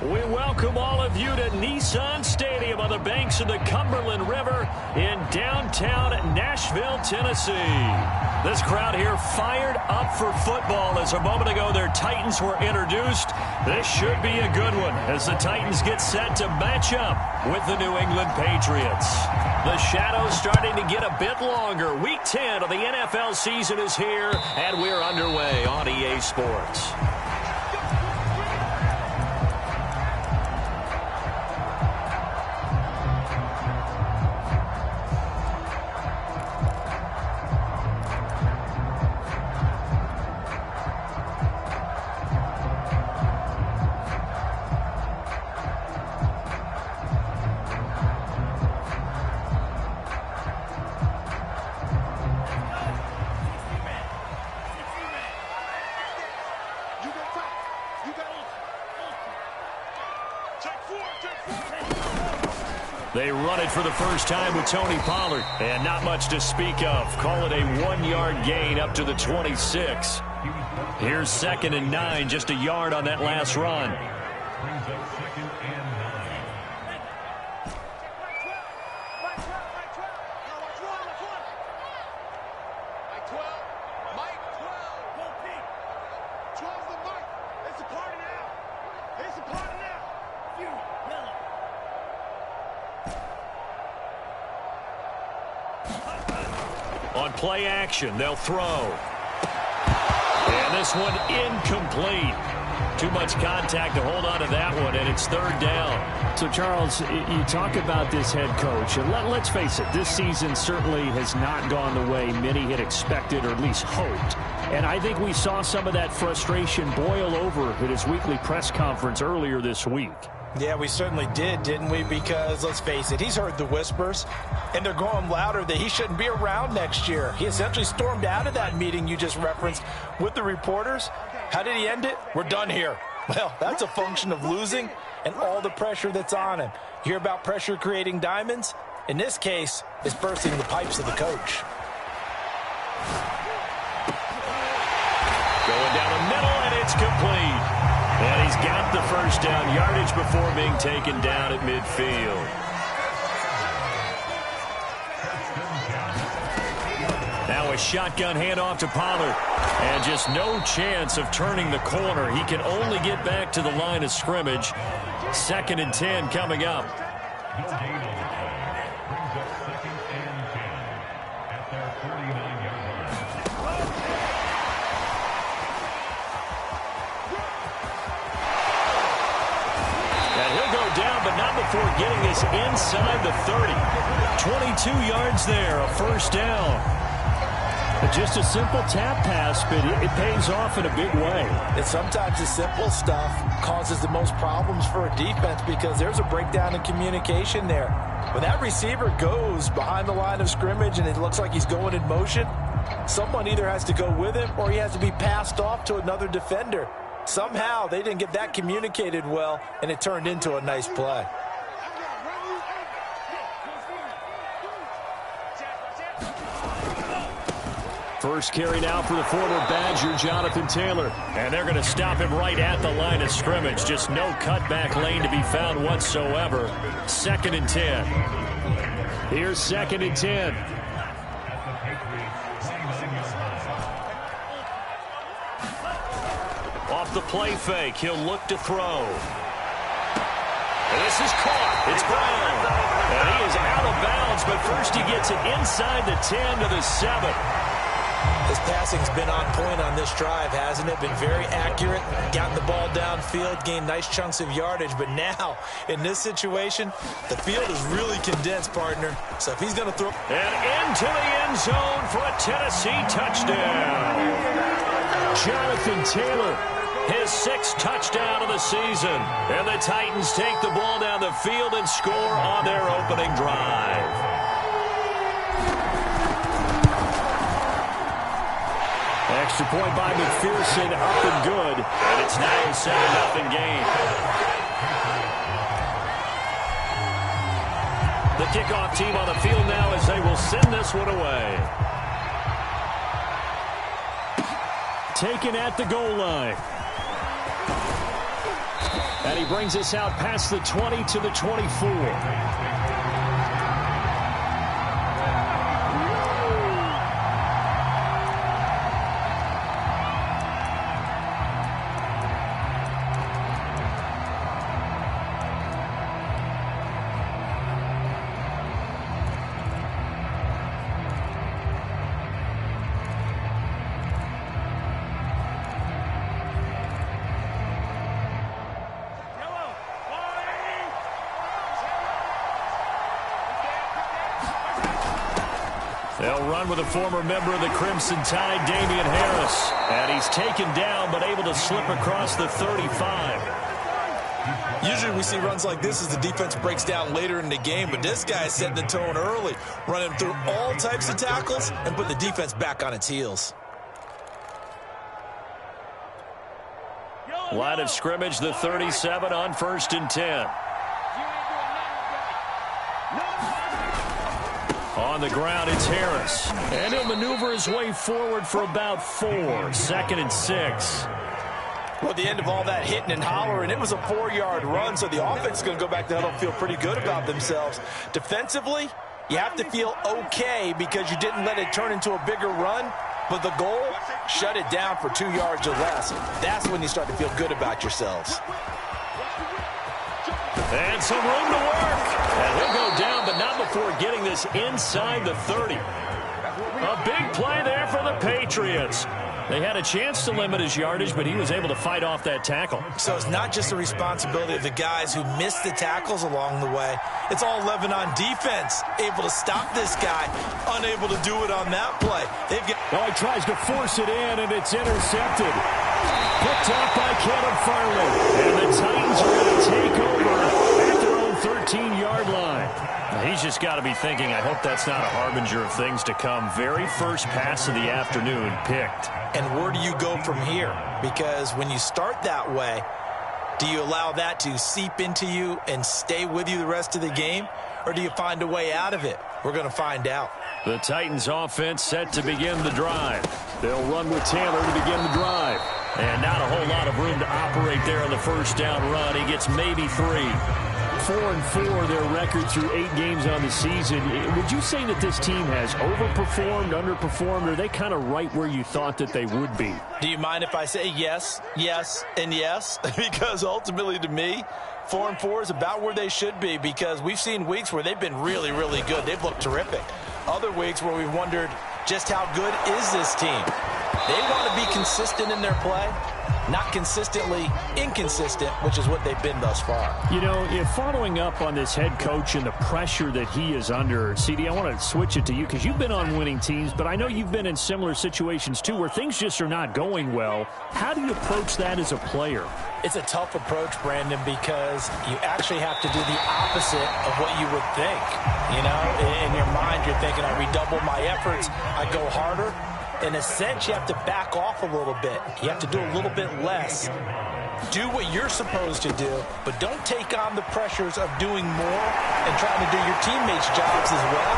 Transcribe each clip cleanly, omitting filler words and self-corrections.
We welcome all of you to Nissan Stadium on the banks of the Cumberland River in downtown Nashville, Tennessee. This crowd here fired up for football as a moment ago their Titans were introduced. This should be a good one as the Titans get set to match up with the New England Patriots. The shadows starting to get a bit longer. Week 10 of the NFL season is here, and we're underway on EA Sports. They run it for the first time with Tony Pollard, and not much to speak of. Call it a 1-yard gain up to the 26. Here's 2nd and 9, just a yard on that last run. Brings up 2nd and 9. On play action, they'll throw. And this one incomplete. Too much contact to hold on to that one, and it's 3rd down. So, Charles, you talk about this head coach, and let's face it, this season certainly has not gone the way many had expected or at least hoped. And I think we saw some of that frustration boil over at his weekly press conference earlier this week. Yeah, we certainly did, didn't we? Because, let's face it, he's heard the whispers, and they're going louder that he shouldn't be around next year. He essentially stormed out of that meeting you just referenced with the reporters. How did he end it? We're done here. Well, that's a function of losing and all the pressure that's on him. You hear about pressure creating diamonds? In this case, it's bursting the pipes of the coach. Going down the middle, and it's complete. And he's got the first down yardage before being taken down at midfield. Now a shotgun handoff to Pollard. And just no chance of turning the corner. He can only get back to the line of scrimmage. 2nd and 10 coming up. But not before getting this inside the 30. 22 yards there, a first down. Just a simple tap pass, but it pays off in a big way. And sometimes the simple stuff causes the most problems for a defense because there's a breakdown in communication there. When that receiver goes behind the line of scrimmage and it looks like he's going in motion, someone either has to go with him or he has to be passed off to another defender. Somehow they didn't get that communicated well, and it turned into a nice play. First carry now for the former Badger, Jonathan Taylor. And they're going to stop him right at the line of scrimmage. Just no cutback lane to be found whatsoever. 2nd and 10. Here's 2nd and 10. Off the play fake, he'll look to throw. And this is caught. It's Brown. And he is out of bounds, but first he gets it inside the 10 to the 7. His passing's been on point on this drive, hasn't it? Been very accurate, gotten the ball downfield, gained nice chunks of yardage. But now, in this situation, the field is really condensed, partner. So if he's going to throw... And into the end zone for a Tennessee touchdown. Jonathan Taylor, his 6th touchdown of the season. And the Titans take the ball down the field and score on their opening drive. Extra point by McPherson, up and good. And it's now a 7-0 game. The kickoff team on the field now as they will send this one away. Taken at the goal line. And he brings us out past the 20 to the 24. They'll run with a former member of the Crimson Tide, Damian Harris. And he's taken down, but able to slip across the 35. Usually we see runs like this as the defense breaks down later in the game, but this guy is setting the tone early, running through all types of tackles and putting the defense back on its heels. Line of scrimmage, the 37 on 1st and 10. On the ground, it's Harris. And he'll maneuver his way forward for about 4. 2nd and 6. Well, at the end of all that hitting and hollering, it was a 4-yard run, so the offense is going to go back to huddle and feel pretty good about themselves. Defensively, you have to feel okay because you didn't let it turn into a bigger run, but the goal, shut it down for 2 yards or less. That's when you start to feel good about yourselves. And some room to work. And he'll go down, but not before getting this inside the 30. A big play there for the Patriots. They had a chance to limit his yardage, but he was able to fight off that tackle. So it's not just the responsibility of the guys who missed the tackles along the way. It's all 11 on defense, able to stop this guy, unable to do it on that play. He tries to force it in, and it's intercepted. Picked off by Caleb Farley. And the Titans are going to take over at their own 13-yard line. He's just got to be thinking, I hope that's not a harbinger of things to come. Very first pass of the afternoon picked. And where do you go from here? Because when you start that way, do you allow that to seep into you and stay with you the rest of the game? Or do you find a way out of it? We're going to find out. The Titans offense set to begin the drive. They'll run with Taylor to begin the drive. And not a whole lot of room to operate there on the first down run. He gets maybe 3. 4-4 their record through 8 games on the season. Would you say that this team has overperformed, underperformed, or are they kind of right where you thought that they would be? Do you mind if I say yes, yes, and yes? Because ultimately to me, 4-4 is about where they should be, because we've seen weeks where they've been really, really good. They've looked terrific. Other weeks where we've wondered just how good is this team. They want to be consistent in their play, not consistently inconsistent, which is what they've been thus far. You know, following up on this head coach and the pressure that he is under, CD, I want to switch it to you because you've been on winning teams, but I know you've been in similar situations too where things just are not going well. How do you approach that as a player? It's a tough approach, Brandon, because you actually have to do the opposite of what you would think. You know, in your mind, you're thinking, I redouble my efforts, I go harder. In a sense, you have to back off a little bit. You have to do a little bit less. Do what you're supposed to do, but don't take on the pressures of doing more and trying to do your teammates' jobs as well.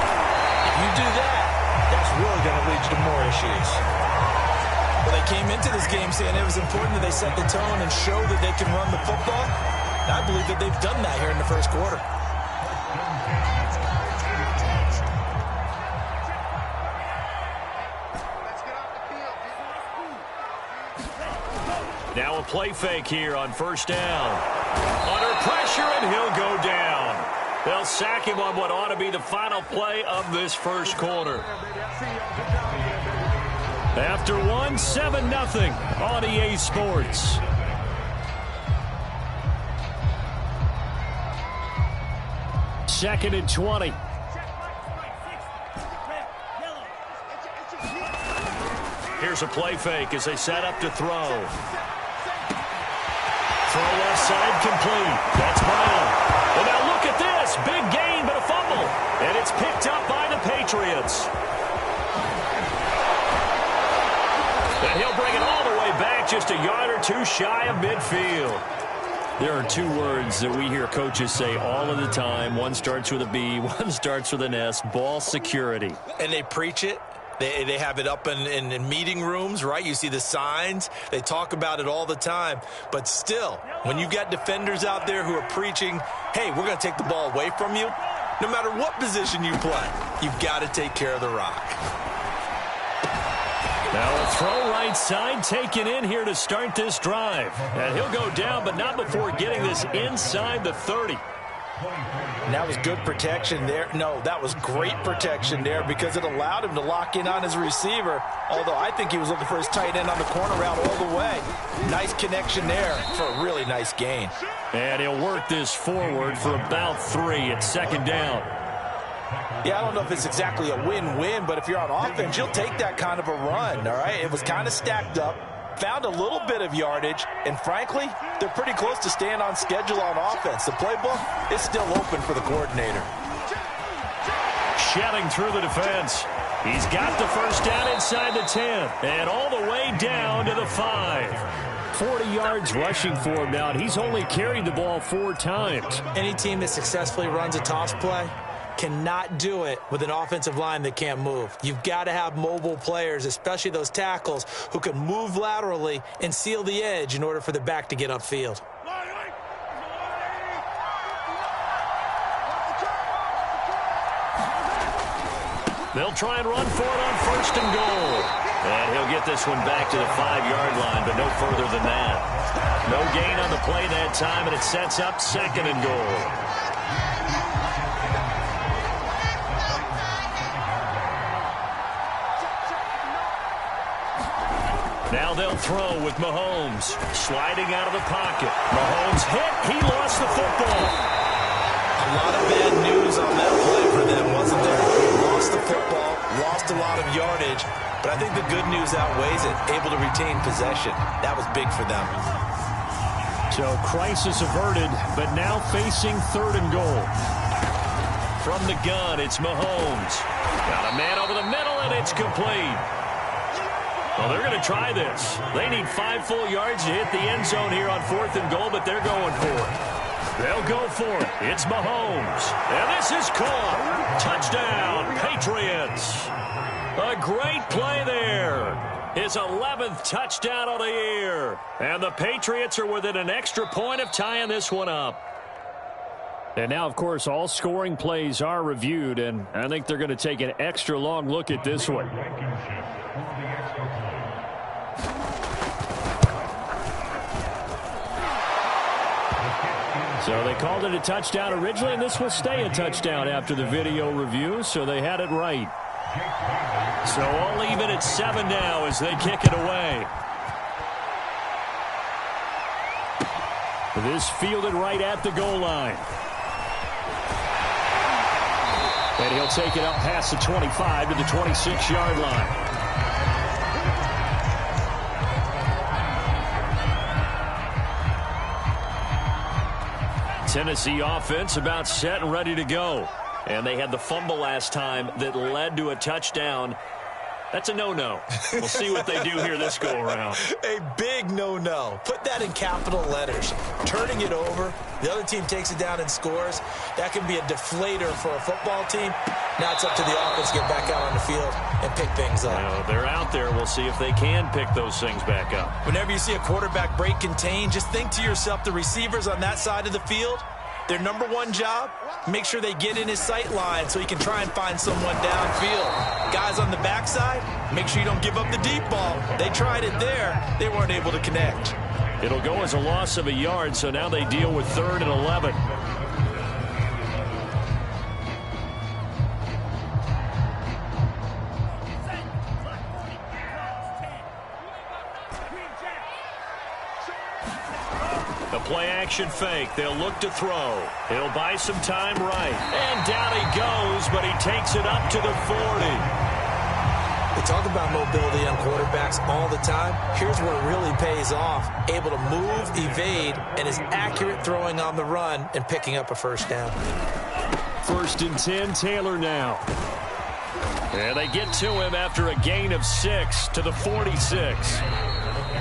If you do that, that's really going to lead you to more issues. Well, they came into this game saying it was important that they set the tone and show that they can run the football. I believe that they've done that here in the first quarter. Now a play fake here on first down. Under pressure, and he'll go down. They'll sack him on what ought to be the final play of this first quarter. After 7-0 on EA Sports. Second and 20. Here's a play fake as they set up to throw. Throw left side complete. That's Brown. And now look at this. Big gain, but a fumble. And it's picked up by the Patriots. And he'll bring it all the way back, just a yard or two shy of midfield. There are 2 words that we hear coaches say all of the time. One starts with a B, one starts with an S. Ball security. And they preach it, They have it up in meeting rooms, right? You see the signs. They talk about it all the time. But still, when you've got defenders out there who are preaching, hey, we're going to take the ball away from you, no matter what position you play, you've got to take care of the rock. Now a throw right side taken in here to start this drive. And he'll go down, but not before getting this inside the 30. And that was good protection there. No, that was great protection there because it allowed him to lock in on his receiver, although I think he was looking for his tight end on the corner route all the way. Nice connection there for a really nice gain. And he'll work this forward for about 3 at second down. Yeah, I don't know if it's exactly a win-win, but if you're on offense, you'll take that kind of a run, all right? It was kind of stacked up. Found a little bit of yardage, and frankly, they're pretty close to staying on schedule on offense. The playbook is still open for the coordinator. Shedding through the defense. He's got the first down inside the 10, and all the way down to the 5. 40 yards rushing for him now, and he's only carried the ball 4 times. Any team that successfully runs a toss play cannot do it with an offensive line that can't move. You've got to have mobile players, especially those tackles, who can move laterally and seal the edge in order for the back to get upfield. They'll try and run for it on first and goal. And he'll get this one back to the 5-yard line, but no further than that. No gain on the play that time, and it sets up second and goal. Now they'll throw with Mahomes. Sliding out of the pocket. Mahomes hit. He lost the football. A lot of bad news on that play for them, wasn't there? Lost the football, lost a lot of yardage, but I think the good news outweighs it. Able to retain possession. That was big for them. So crisis averted, but now facing third and goal. From the gun, it's Mahomes. Got a man over the middle, and it's complete. Well, they're going to try this. They need 5 full yards to hit the end zone here on 4th and goal, but they're going for it. They'll go for it. It's Mahomes. And this is caught. Touchdown, Patriots. A great play there. His 11th touchdown of the year. And the Patriots are within an extra point of tying this one up. And now, of course, all scoring plays are reviewed, and I think they're going to take an extra long look at this one. So they called it a touchdown originally, and this will stay a touchdown after the video review, so they had it right. So all even at 7 now as they kick it away. This fielded right at the goal line. And he'll take it up past the 25 to the 26-yard line. Tennessee offense about set and ready to go. And they had the fumble last time that led to a touchdown. That's a no-no. We'll see what they do here this go-around. A big no-no. Put that in capital letters. Turning it over, the other team takes it down and scores. That can be a deflator for a football team. Now it's up to the offense to get back out on the field and pick things up. Well, they're out there. We'll see if they can pick those things back up. Whenever you see a quarterback break contain, just think to yourself, the receivers on that side of the field, their number one job, make sure they get in his sight line so he can try and find someone downfield. Guys on the backside, make sure you don't give up the deep ball. They tried it there. They weren't able to connect. It'll go as a loss of a yard, so now they deal with 3rd and 11. Play-action fake. They'll look to throw. He'll buy some time right. And down he goes, but he takes it up to the 40. We talk about mobility on quarterbacks all the time. Here's where it really pays off. Able to move, evade, and is accurate throwing on the run and picking up a first down. 1st and 10, Taylor now. And they get to him after a gain of 6 to the 46.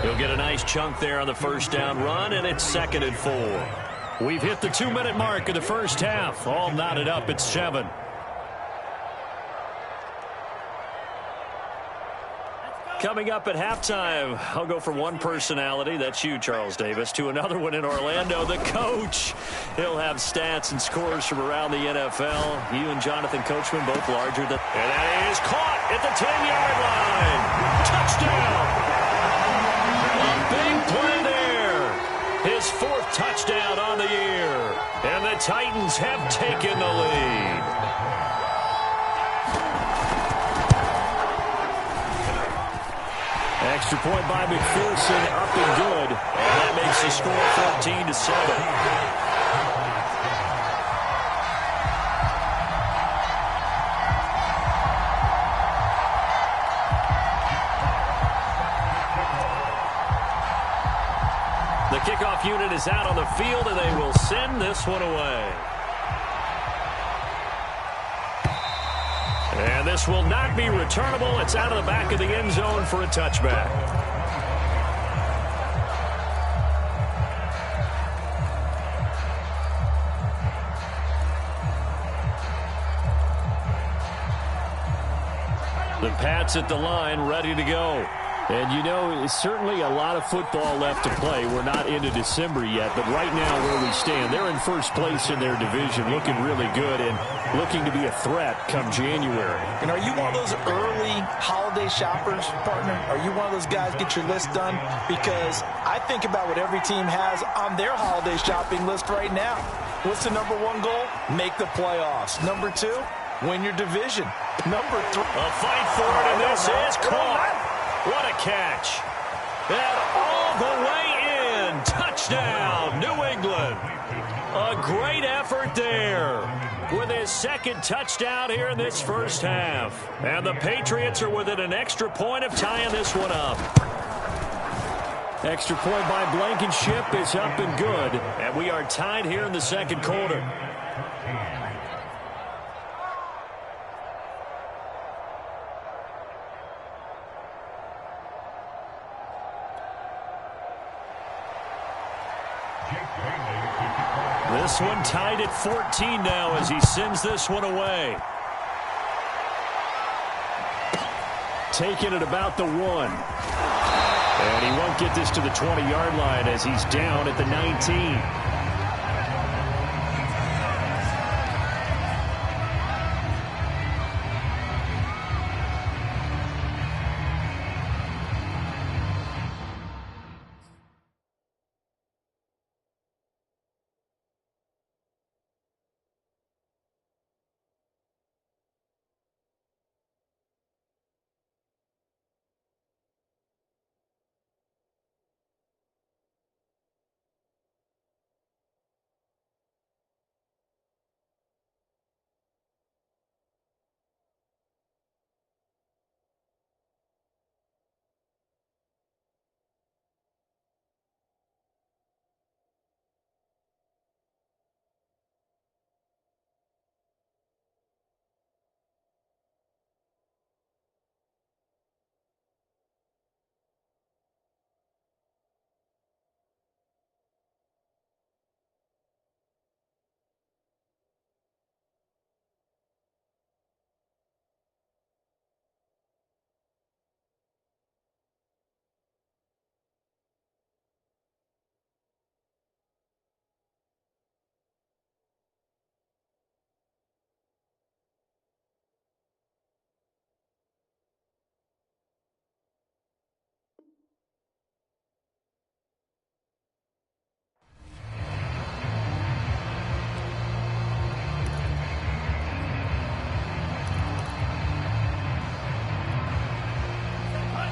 He'll get a nice chunk there on the first down run, and it's 2nd and 4. We've hit the 2-minute mark of the first half. All knotted up at 7. Coming up at halftime, I'll go from one personality, that's you, Charles Davis, to another one in Orlando, the coach. He'll have stats and scores from around the NFL. You and Jonathan Coachman both larger than... And that is caught at the 10-yard line. Touchdown! A big play there. His fourth touchdown on the year. And the Titans have taken the lead. Extra point by McPherson, up and good. And that makes the score 14-7. The kickoff unit is out on the field, and they will send this one away. And this will not be returnable. It's out of the back of the end zone for a touchback. The Pats at the line, ready to go. And you know, it's certainly a lot of football left to play. We're not into December yet, but right now where we stand, they're in first place in their division, looking really good and looking to be a threat come January. And are you one of those early holiday shoppers, partner? Are you one of those guys get your list done? Because I think about what every team has on their holiday shopping list right now. What's the number one goal? Make the playoffs. Number two, win your division. Number three. A fight for it, and this is caught. What a catch. And all the way in. Touchdown, New England. A great effort there with his second touchdown here in this first half. And the Patriots are within an extra point of tying this one up. Extra point by Blankenship is up and good. And we are tied here in the second quarter. This one tied at 14 now as he sends this one away. Taking it about the 1. And he won't get this to the 20-yard line as he's down at the 19.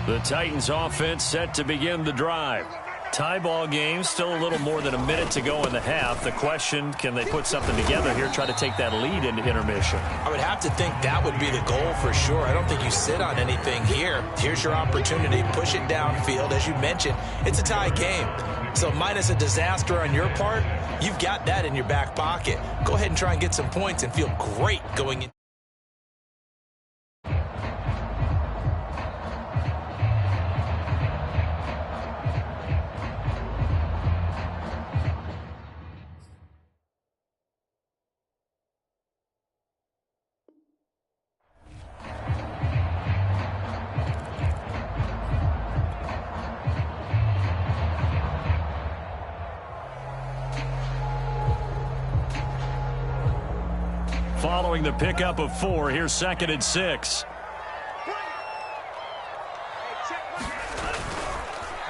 The Titans offense set to begin the drive. Tie ball game, still a little more than a minute to go in the half. The question, can they put something together here, try to take that lead into intermission? I would have to think that would be the goal for sure. I don't think you sit on anything here. Here's your opportunity. Push it downfield. As you mentioned, it's a tie game. So minus a disaster on your part, you've got that in your back pocket. Go ahead and try and get some points and feel great going in. following the pickup of 4. Here's 2nd and 6.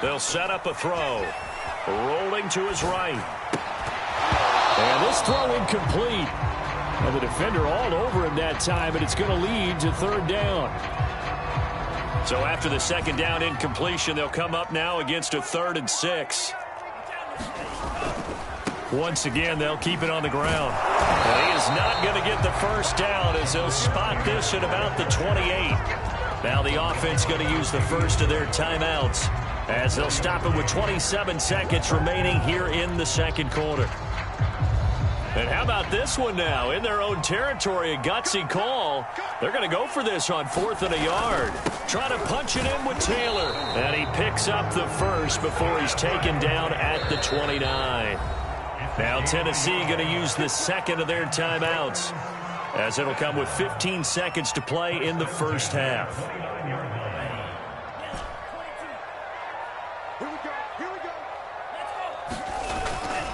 They'll set up a throw. Rolling to his right. And this throw incomplete. And the defender all over him that time, and it's going to lead to 3rd down. So after the 2nd down incompletion, they'll come up now against a 3rd and 6. Once again, they'll keep it on the ground. And he is not going to get the 1st down as they'll spot this at about the 28. Now the offense going to use the first of their timeouts as they'll stop it with 27 seconds remaining here in the 2nd quarter. And how about this one now? In their own territory, a gutsy call. They're going to go for this on 4th and a yard. Try to punch it in with Taylor. And he picks up the first before he's taken down at the 29. Now Tennessee going to use the 2nd of their timeouts as it'll come with 15 seconds to play in the 1st half.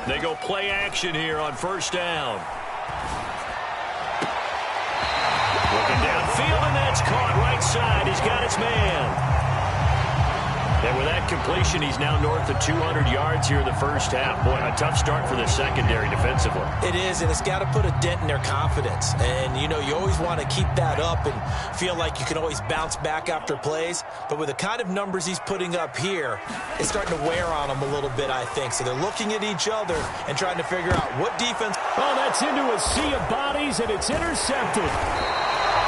They go play action here on 1st down. Looking downfield, and that's caught right side. He's got his man. And with that completion, he's now north of 200 yards here in the 1st half. Boy, a tough start for the secondary defensively. It is, and it's got to put a dent in their confidence. And, you know, you always want to keep that up and feel like you can always bounce back after plays. But with the kind of numbers he's putting up here, it's starting to wear on them a little bit, I think. So they're looking at each other and trying to figure out what defense. Oh, that's into a sea of bodies, and it's intercepted.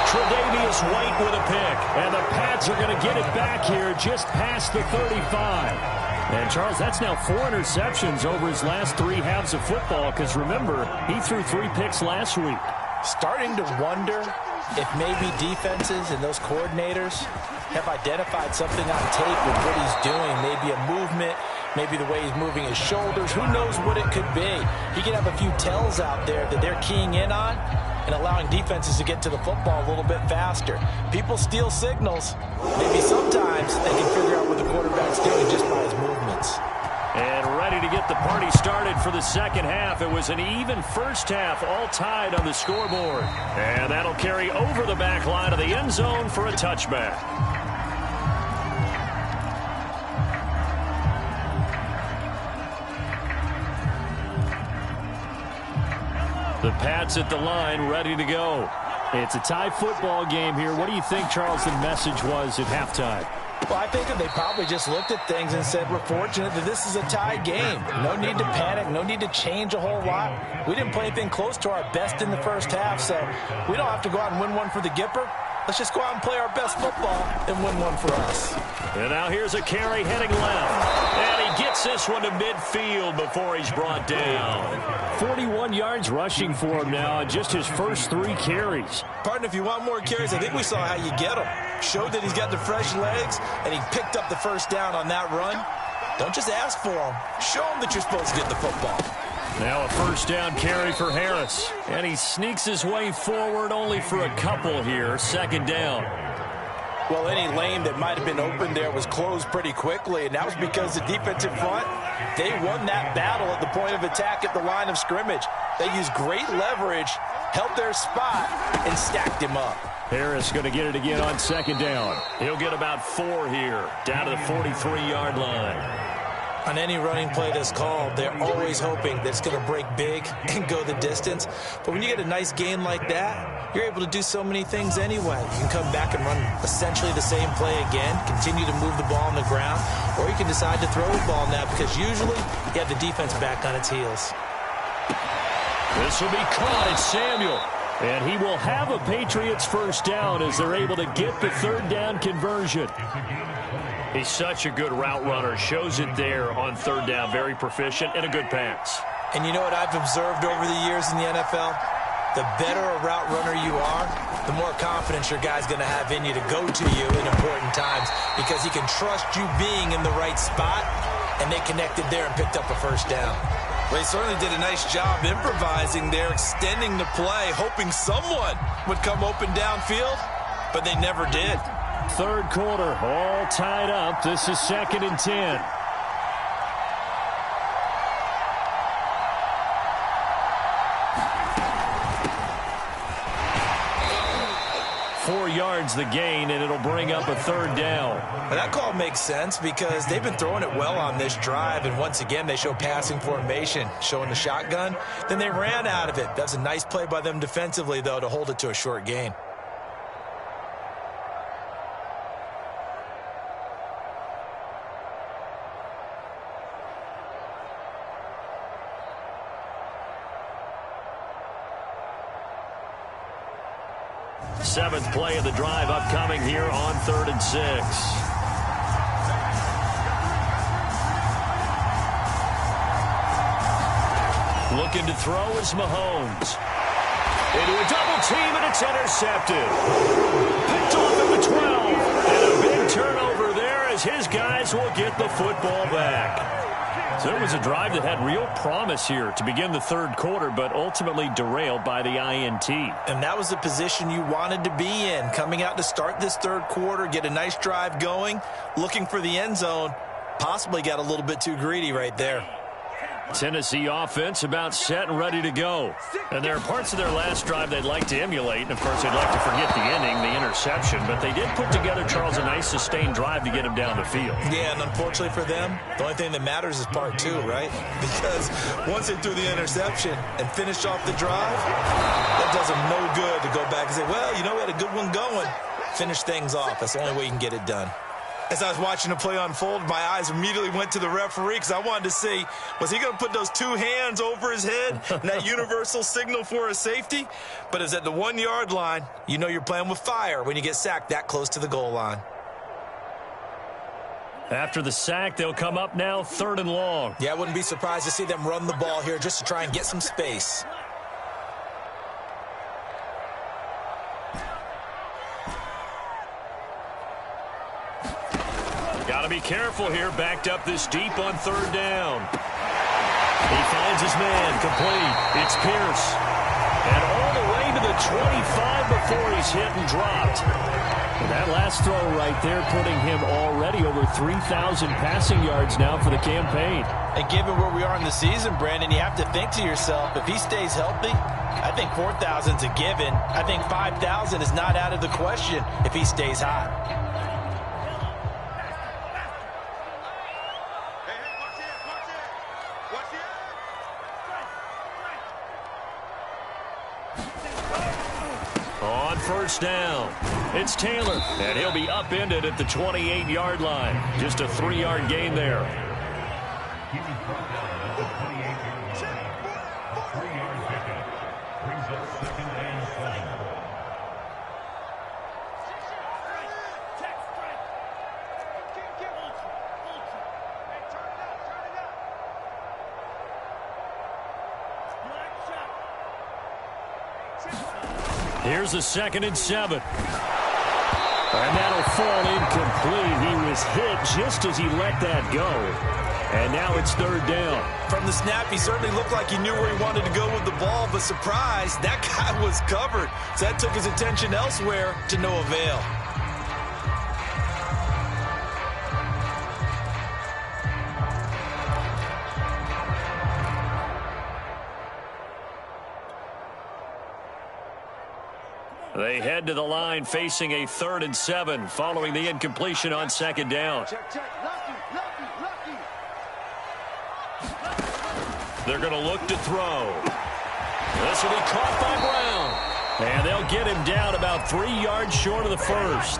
Tre'Davious White with a pick. And the Pats are going to get it back here just past the 35. And, Charles, that's now 4 interceptions over his last 3 halves of football because, remember, he threw 3 picks last week. Starting to wonder if maybe defenses and those coordinators have identified something on tape with what he's doing. Maybe a movement, maybe the way he's moving his shoulders. Who knows what it could be? He could have a few tells out there that they're keying in on and allowing defenses to get to the football a little bit faster. People steal signals. Maybe sometimes they can figure out what the quarterback's doing just by his movements. And ready to get the party started for the 2nd half. It was an even 1st half, all tied on the scoreboard. And that'll carry over the back line of the end zone for a touchback. The Pats at the line, ready to go. It's a tie football game here. What do you think, Charles, the message was at halftime? Well, I think that they probably just looked at things and said, we're fortunate that this is a tie game. No need to panic. No need to change a whole lot. We didn't play anything close to our best in the 1st half, so we don't have to go out and win one for the Gipper. Let's just go out and play our best football and win one for us. And now here's a carry heading left. And he gets this one to midfield before he's brought down. 41 yards rushing for him now in just his first 3 carries. Pardon, if you want more carries, I think we saw how you get them. Showed that he's got the fresh legs, and he picked up the 1st down on that run. Don't just ask for them. Show them that you're supposed to get the football. Now a 1st down carry for Harris. And he sneaks his way forward only for a couple here. 2nd down. Well, any lane that might have been open there was closed pretty quickly, and that was because the defensive front, they won that battle at the point of attack at the line of scrimmage. They used great leverage, held their spot, and stacked him up. Harris going to get it again on 2nd down. He'll get about 4 here, down to the 43-yard line. On any running play that's called, they're always hoping that it's going to break big and go the distance. But when you get a nice game like that, you're able to do so many things anyway. You can come back and run essentially the same play again, continue to move the ball on the ground, or you can decide to throw the ball now because usually you have the defense back on its heels. This will be caught. It's Samuel. And he will have a Patriots 1st down as they're able to get the 3rd down conversion. He's such a good route runner. Shows it there on 3rd down. Very proficient and a good pass. And you know what I've observed over the years in the NFL? The better a route runner you are, the more confidence your guy's going to have in you to go to you in important times because he can trust you being in the right spot, and they connected there and picked up a 1st down. They certainly did a nice job improvising there, extending the play, hoping someone would come open downfield, but they never did. 3rd quarter, all tied up. This is 2nd and 10. yards the gain, and it'll bring up a third down. And that call makes sense because they've been throwing it well on this drive, and once again they show passing formation, showing the shotgun. Then they ran out of it. That's a nice play by them defensively, though, to hold it to a short gain. Seventh play of the drive upcoming here on 3rd and 6. Looking to throw is Mahomes. Into a double team, and it's intercepted. Picked off at the 12. And a big turnover there as his guys will get the football back. So it was a drive that had real promise here to begin the third quarter, but ultimately derailed by the INT. And that was the position you wanted to be in, coming out to start this third quarter, get a nice drive going, looking for the end zone. Possibly got a little bit too greedy right there. Tennessee offense about set and ready to go. And there are parts of their last drive they'd like to emulate. And, of course, they'd like to forget the ending, the interception. But they did put together, Charles, a nice sustained drive to get him down the field. Yeah, and unfortunately for them, the only thing that matters is part two, right? Because once they threw the interception and finished off the drive, that does them no good to go back and say, well, you know, we had a good one going. Finish things off. That's the only way you can get it done. As I was watching the play unfold, my eyes immediately went to the referee because I wanted to see, was he going to put those two hands over his head and that universal signal for a safety? But it's at the 1 yard line. You know you're playing with fire when you get sacked that close to the goal line. After the sack, they'll come up now 3rd and long. Yeah, I wouldn't be surprised to see them run the ball here just to try and get some space. Got to be careful here, backed up this deep on 3rd down. He finds his man, complete. It's Pierce. And all the way to the 25 before he's hit and dropped. And that last throw right there putting him already over 3,000 passing yards now for the campaign. And given where we are in the season, Brandon, you have to think to yourself, if he stays healthy, I think 4,000's a given. I think 5,000 is not out of the question if he stays hot. On 1st down, it's Taylor, and he'll be upended at the 28-yard line. Just a 3-yard gain there. He was brought down at the 28-yard line. A 3-yard pickup brings up 2nd and 7. Here's a 2nd and 7. And that'll fall incomplete. He was hit just as he let that go. And now it's 3rd down. From the snap, he certainly looked like he knew where he wanted to go with the ball, but surprise, that guy was covered. So that took his attention elsewhere to no avail. They head to the line facing a 3rd and 7 following the incompletion on 2nd down. They're going to look to throw. This will be caught by Brown. And they'll get him down about 3 yards short of the first.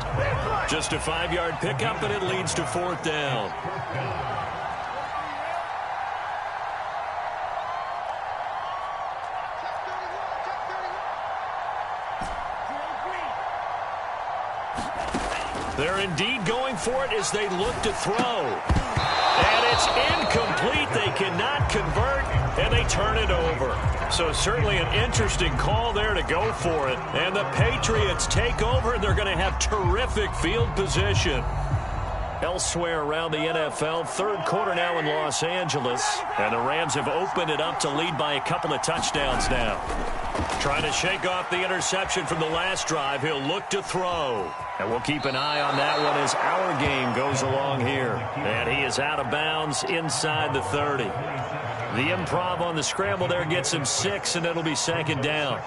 Just a 5-yard pickup, and it leads to 4th down. They're indeed going for it as they look to throw. And it's incomplete. They cannot convert, and they turn it over. So certainly an interesting call there to go for it. And the Patriots take over, and they're going to have terrific field position. Elsewhere around the NFL, 3rd quarter now in Los Angeles. And the Rams have opened it up to lead by a couple of touchdowns now. Trying to shake off the interception from the last drive. He'll look to throw. And we'll keep an eye on that one as our game goes along here. And he is out of bounds inside the 30. The improv on the scramble there gets him 6, and it'll be 2nd down.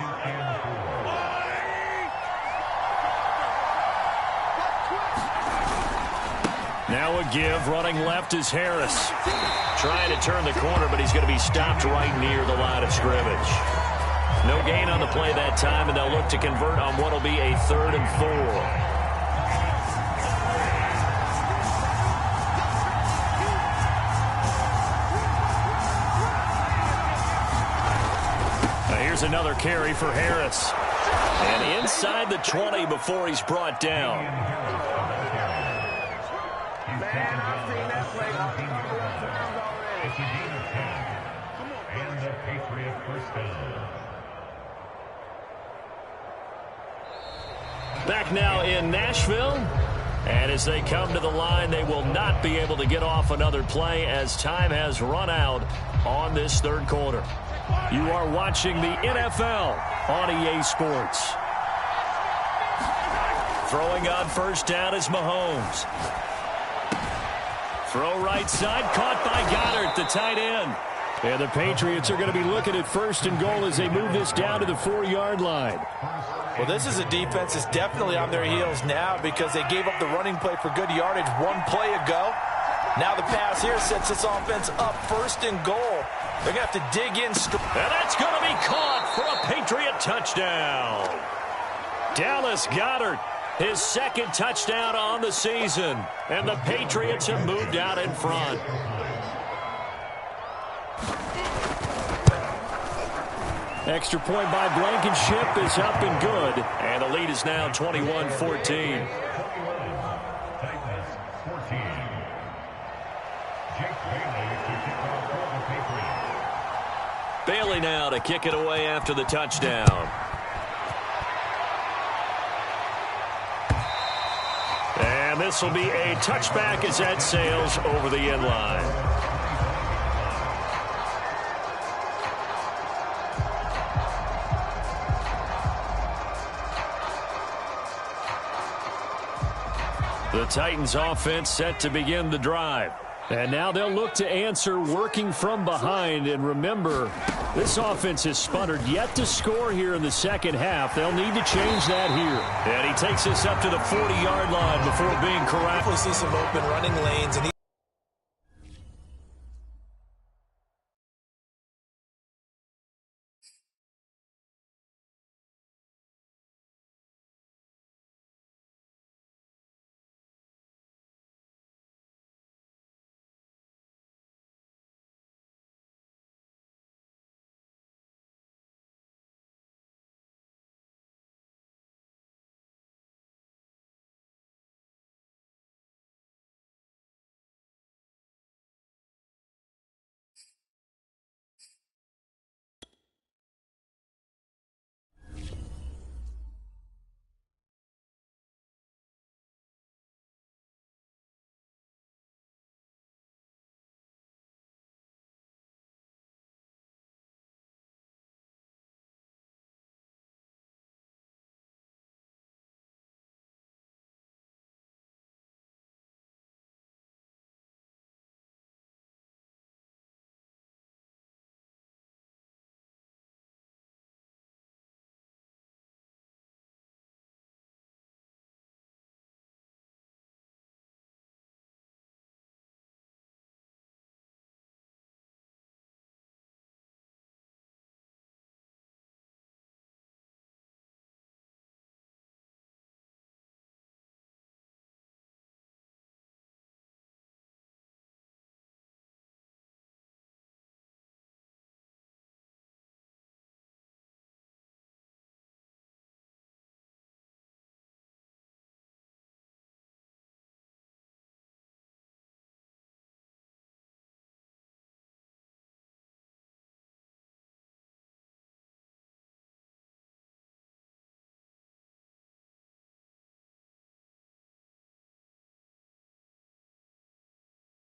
Now a give. Running left is Harris. Trying to turn the corner, but he's going to be stopped right near the line of scrimmage. No gain on the play that time, and they'll look to convert on what will be a 3rd and 4. Here's another carry for Harris. And inside the 20 before he's brought down. It's a gain of 10. And the Patriot first down. Back now in Nashville. And as they come to the line, they will not be able to get off another play as time has run out on this 3rd quarter. You are watching the NFL on EA Sports. Throwing on first down is Mahomes. Throw right side, caught by Goddard, the tight end. And the Patriots are going to be looking at 1st and goal as they move this down to the 4-yard line. Well, this is a defense that's definitely on their heels now because they gave up the running play for good yardage one play ago. Now the pass here sets this offense up 1st and goal. They're going to have to dig in. And that's going to be caught for a Patriot touchdown. Dallas Goedert, his 2nd touchdown on the season. And the Patriots have moved out in front. Extra point by Blankenship is up and good. And the lead is now 21-14. Bailey now to kick it away after the touchdown. And this will be a touchback as that sails over the end line. The Titans offense set to begin the drive. And now they'll look to answer working from behind. And remember, this offense has sputtered yet to score here in the 2nd half. They'll need to change that here. And he takes us up to the 40-yard line before being corralled. We see some open running lanes, and